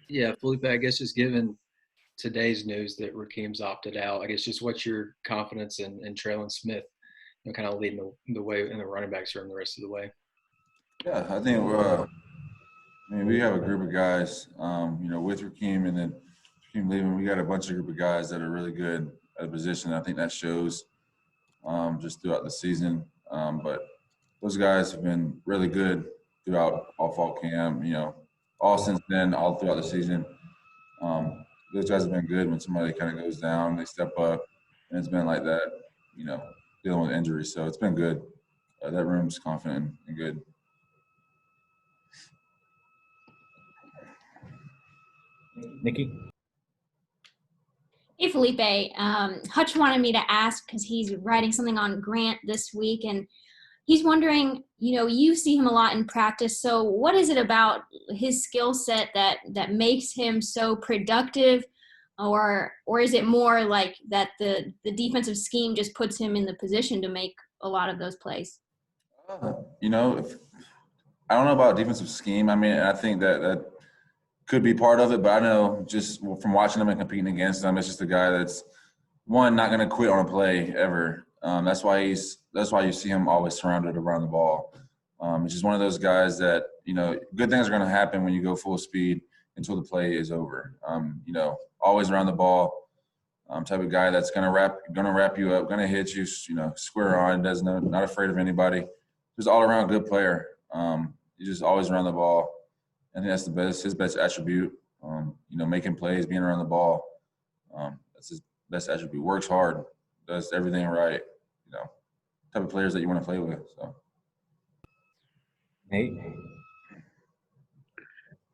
Yeah, Felipe, I guess just given today's news that Raheem's opted out, I guess just what's your confidence in Traylon Smith, kind of leading the way in the running backs room the rest of the way? Yeah, I think I mean, we have a group of guys, with Raheem and then Raheem leaving, we got a bunch of group of guys that are really good at a position. I think that shows just throughout the season. But those guys have been really good throughout all fall camp, all since then, all throughout the season. Those guys have been good when somebody kind of goes down, they step up, and it's been like that, you know, dealing with injuries. So it's been good. That room's confident and good. Nikki? Hey, Felipe. Hutch wanted me to ask because he's writing something on Grant this week, and he's wondering, you see him a lot in practice. So what is it about his skill set that makes him so productive? Or is it more like that the defensive scheme just puts him in the position to make a lot of those plays? I don't know about defensive scheme. I mean, I think that could be part of it, but I know just from watching him and competing against him, it's just a guy that's not going to quit on a play ever. That's why you see him always surrounded around the ball. It's just one of those guys that good things are going to happen when you go full speed until the play is over. Always around the ball. Type of guy that's gonna wrap you up, gonna hit you, square on, not afraid of anybody. Just all around good player. He's just always around the ball. I think that's his best attribute. Making plays, being around the ball. That's his best attribute. Works hard, does everything right. Type of players that you want to play with. So. Nate?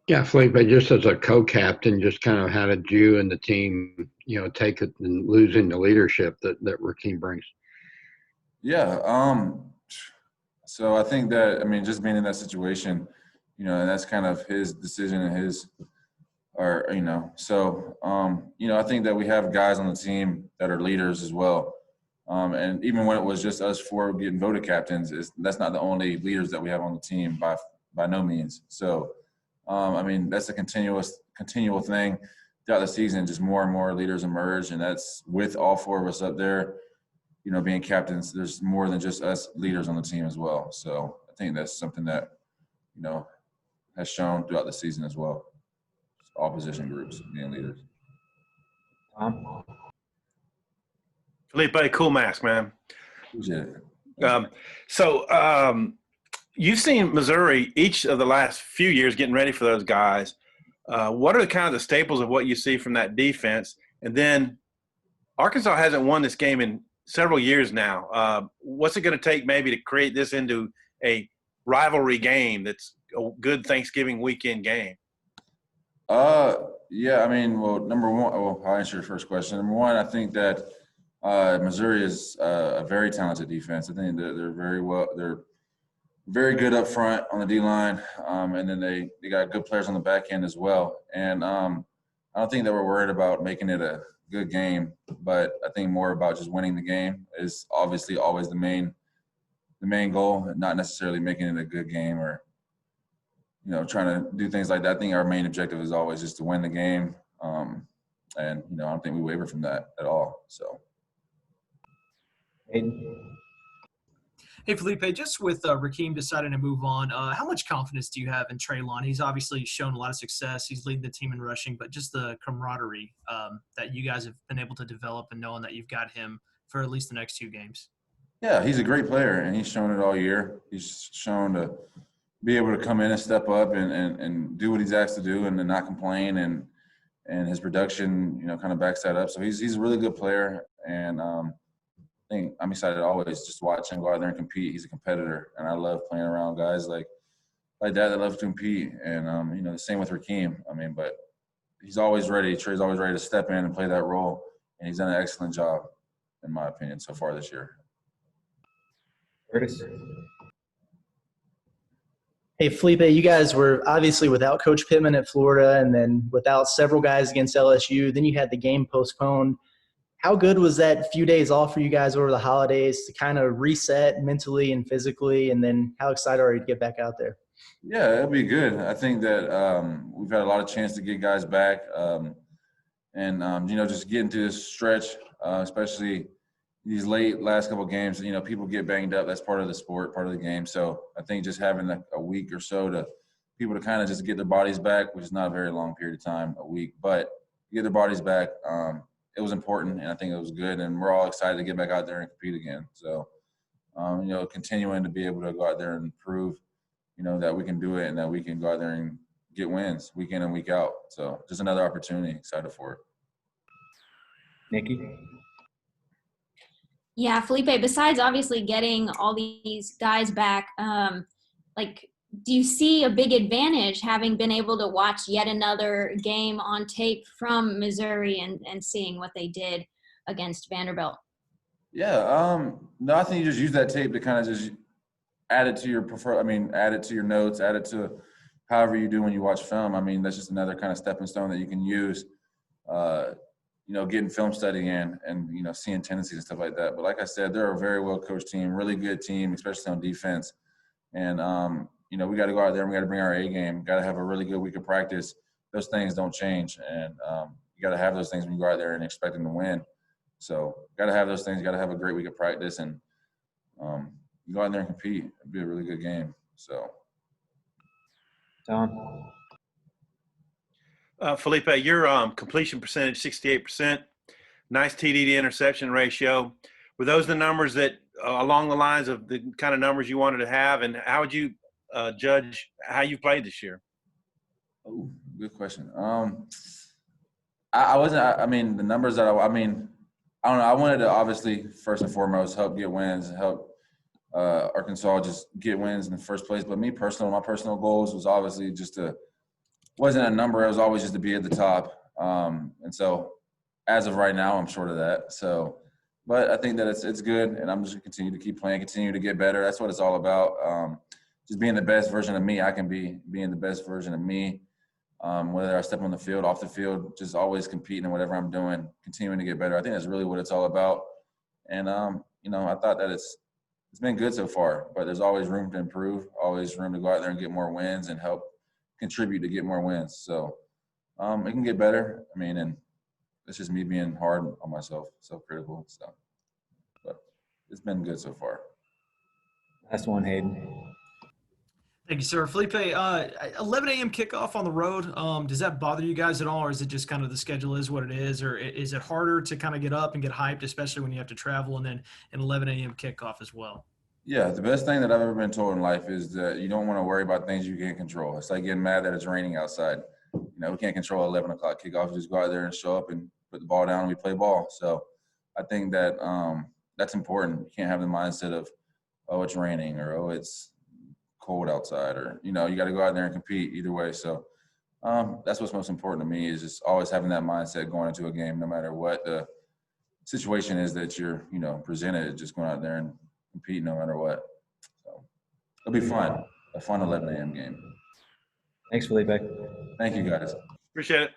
Yeah, Felipe, just as a co-captain, just kind of how did you and the team, take it and losing the leadership that Raheem brings? Yeah. So I think that, just being in that situation, and that's kind of his decision and I think that we have guys on the team that are leaders as well. And even when it was just us four getting voted captains, that's not the only leaders that we have on the team by no means. So, that's a continual thing throughout the season. Just more and more leaders emerge, and that's with all four of us up there, being captains. There's more than just us leaders on the team as well. So I think that's something that, has shown throughout the season as well. All position groups being leaders. Tom? Felipe, cool mask, man. Appreciate it. You've seen Missouri each of the last few years getting ready for those guys. What are the kind of the staples of what you see from that defense? And then Arkansas hasn't won this game in several years now. What's it going to take maybe to create this into a rivalry game that's a good Thanksgiving weekend game? Number one, I'll answer your first question. Number one, I think that Missouri is a very talented defense. I think that they're very good up front on the D-line, and then they got good players on the back end as well. And I don't think that we're worried about making it a good game, but I think more about just winning the game is obviously always the main goal, not necessarily making it a good game or trying to do things like that. I think our main objective is always just to win the game, and I don't think we waver from that at all. So. Hey, Felipe, just with Raheem deciding to move on, how much confidence do you have in Traylon? He's obviously shown a lot of success. He's leading the team in rushing, but just the camaraderie that you guys have been able to develop and knowing that you've got him for at least the next 2 games. Yeah, he's a great player, and he's shown it all year. He's shown to be able to come in and step up and do what he's asked to do and then not complain, and his production, kind of backs that up. So he's a really good player, and I'm excited always just to watch him go out there and compete. He's a competitor, and I love playing around guys like that love to compete. And the same with Raheem. But he's always ready. Trey's always ready to step in and play that role, and he's done an excellent job, in my opinion, so far this year. Curtis? Hey, Felipe, you guys were obviously without Coach Pittman at Florida and then without several guys against LSU. Then you had the game postponed. How good was that few days off for you guys over the holidays to kind of reset mentally and physically? And then how excited are you to get back out there? Yeah, it'll be good. I think that we've had a lot of chance to get guys back, just getting through this stretch, especially these last couple of games. People get banged up. That's part of the sport, part of the game. So I think just having a week or so to people to kind of just get their bodies back, which is not a very long period of time, a week, but get their bodies back. It was important, and I think it was good. And we're all excited to get back out there and compete again. So, continuing to be able to go out there and prove, that we can do it and that we can go out there and get wins week in and week out. So just another opportunity. Excited for it. Nikki? Yeah, Felipe, besides obviously getting all these guys back, do you see a big advantage having been able to watch yet another game on tape from Missouri and seeing what they did against Vanderbilt? Yeah. No, I think you just use that tape to kind of just add it to your add it to your notes, add it to however you do when you watch film. I mean, that's just another kind of stepping stone that you can use, getting film study in and, seeing tendencies and stuff like that. But like I said, they're a very well-coached team, really good team, especially on defense. And, we got to go out there and we got to bring our A game, got to have a really good week of practice. Those things don't change. And you got to have those things when you go out there and expect them to win. So got to have those things, got to have a great week of practice and you go out there and compete. It'd be a really good game. So, Tom? Felipe, your completion percentage, 68%, nice TD to interception ratio. Were those the numbers that along the lines of the kind of numbers you wanted to have? And how would you judge how you played this year? oh, good question. I wasn't, I mean, the numbers that I don't know. I wanted to obviously, first and foremost, help get wins, help Arkansas just get wins in the first place. But me personally, my personal goals was obviously just wasn't a number. It was always just to be at the top. And so as of right now, I'm short of that. So, but I think that it's good. And I'm just going to continue to keep playing, continue to get better. That's what it's all about. Just being the best version of me I can be, being the best version of me. Whether I step on the field, off the field, just always competing in whatever I'm doing, continuing to get better. I think that's really what it's all about. And, I thought that it's been good so far, but there's always room to improve, always room to go out there and get more wins and help contribute to get more wins. So it can get better. I mean, and it's just me being hard on myself, self-critical stuff. But it's been good so far. Last one, Hayden. Thank you, sir. Felipe, 11 a.m. kickoff on the road. Does that bother you guys at all, or is it just kind of the schedule is what it is, or is it harder to kind of get up and get hyped, especially when you have to travel and then an 11 a.m. kickoff as well? Yeah, the best thing that I've ever been told in life is that you don't want to worry about things you can't control. It's like getting mad that it's raining outside. We can't control 11 o'clock kickoff. We just go out there and show up and put the ball down and we play ball. So I think that that's important. You can't have the mindset of, oh, it's raining or, oh, it's cold outside or, you got to go out there and compete either way. So that's what's most important to me is just always having that mindset going into a game, no matter what the situation is that you're, presented, just going out there and compete no matter what. So it'll be fun. A fun 11 a.m. game. Thanks, Felipe. Thank you, guys. Appreciate it.